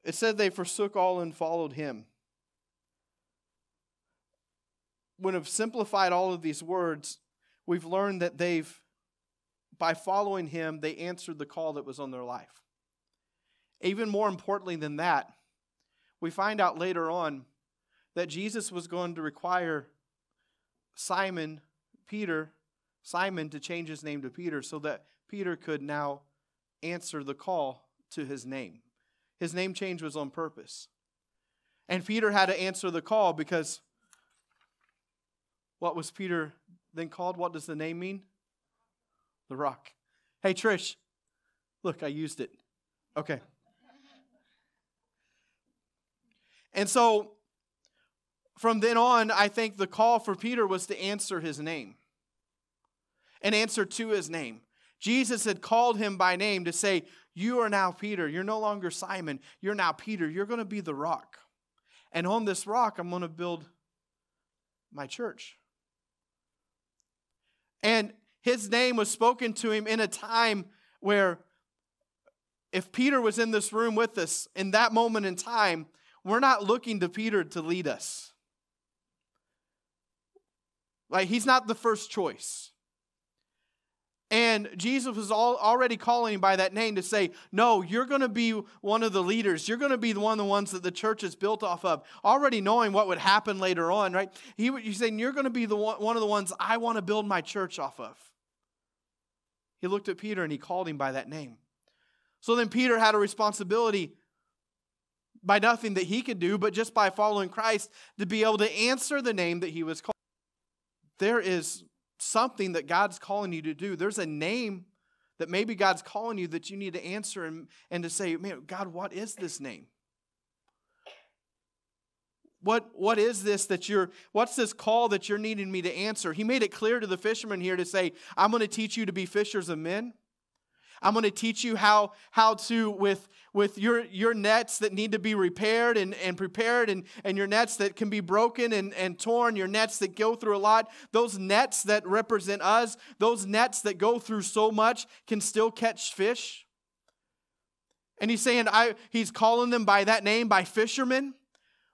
it said they forsook all and followed him. When we've simplified all of these words, we've learned that by following him, they answered the call that was on their life. Even more importantly than that, we find out later on that Jesus was going to require Simon to change his name to Peter so that Peter could now answer the call to his name. His name change was on purpose. And Peter had to answer the call because what was Peter then called? What does the name mean? The Rock. Hey, Trish, look, I used it. Okay. And so, from then on, I think the call for Peter was to answer his name. An answer to his name. Jesus had called him by name to say, you are now Peter. You're no longer Simon. You're now Peter. You're going to be the rock. And on this rock, I'm going to build my church. And his name was spoken to him in a time where if Peter was in this room with us in that moment in time, we're not looking to Peter to lead us. Like, he's not the first choice. And Jesus was already calling him by that name to say, no, you're going to be one of the leaders. You're going to be one of the ones that the church is built off of. Already knowing what would happen later on, right? He's saying, you're going to be one of the ones I want to build my church off of. He looked at Peter and he called him by that name. So then Peter had a responsibility by nothing that he could do, but just by following Christ to be able to answer the name that he was called. There is something that God's calling you to do. There's a name that maybe God's calling you that you need to answer and to say, man, God, what is this name? What is this what's this call that you're needing me to answer? He made it clear to the fishermen here to say, I'm going to teach you to be fishers of men. I'm going to teach you how to, with your nets that need to be repaired and prepared, and your nets that can be broken and torn, your nets that go through a lot, those nets that represent us, those nets that go through so much can still catch fish. And he's saying, he's calling them by that name, by fishermen,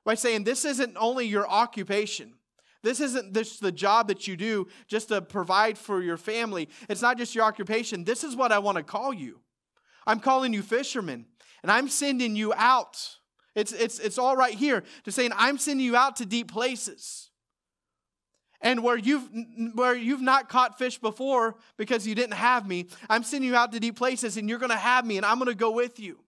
by saying this isn't only your occupation. This isn't just the job that you do just to provide for your family. It's not just your occupation. This is what I want to call you. I'm calling you fishermen, and I'm sending you out. It's all right here to saying I'm sending you out to deep places. And where you've not caught fish before because you didn't have me, I'm sending you out to deep places, and you're going to have me, and I'm going to go with you.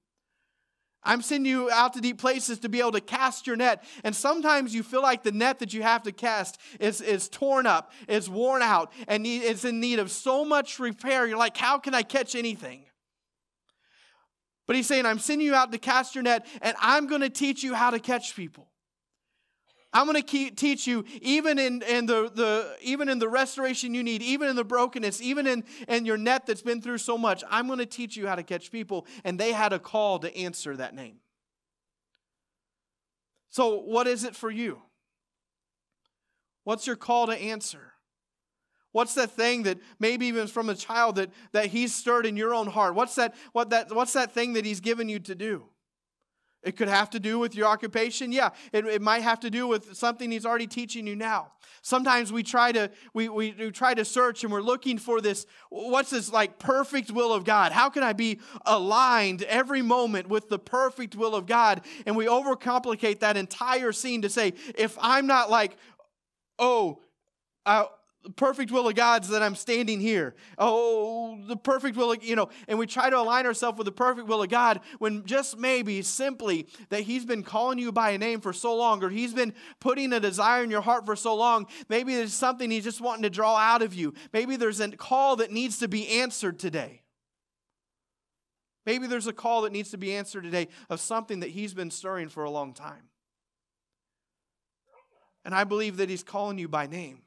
I'm sending you out to deep places to be able to cast your net. And sometimes you feel like the net that you have to cast is torn up, is worn out, and it's in need of so much repair. You're like, how can I catch anything? But he's saying, I'm sending you out to cast your net, and I'm going to teach you how to catch people. I'm going to teach you, even in the restoration you need, even in the brokenness, even in your net that's been through so much, I'm going to teach you how to catch people. And they had a call to answer that name. So what is it for you? What's your call to answer? What's that thing that maybe even from a child that he's stirred in your own heart? What's that thing that he's given you to do? It could have to do with your occupation. Yeah, it might have to do with something he's already teaching you now. Sometimes we try to search and we're looking for this, what's this like perfect will of God? How can I be aligned every moment with the perfect will of God? And we overcomplicate that entire scene to say, if I'm not like, the perfect will of God's that I'm standing here. Oh, the perfect will of, and we try to align ourselves with the perfect will of God when just maybe simply that he's been calling you by a name for so long, or he's been putting a desire in your heart for so long. Maybe there's something he's just wanting to draw out of you. Maybe there's a call that needs to be answered today. Maybe there's a call that needs to be answered today of something that he's been stirring for a long time. And I believe that he's calling you by name.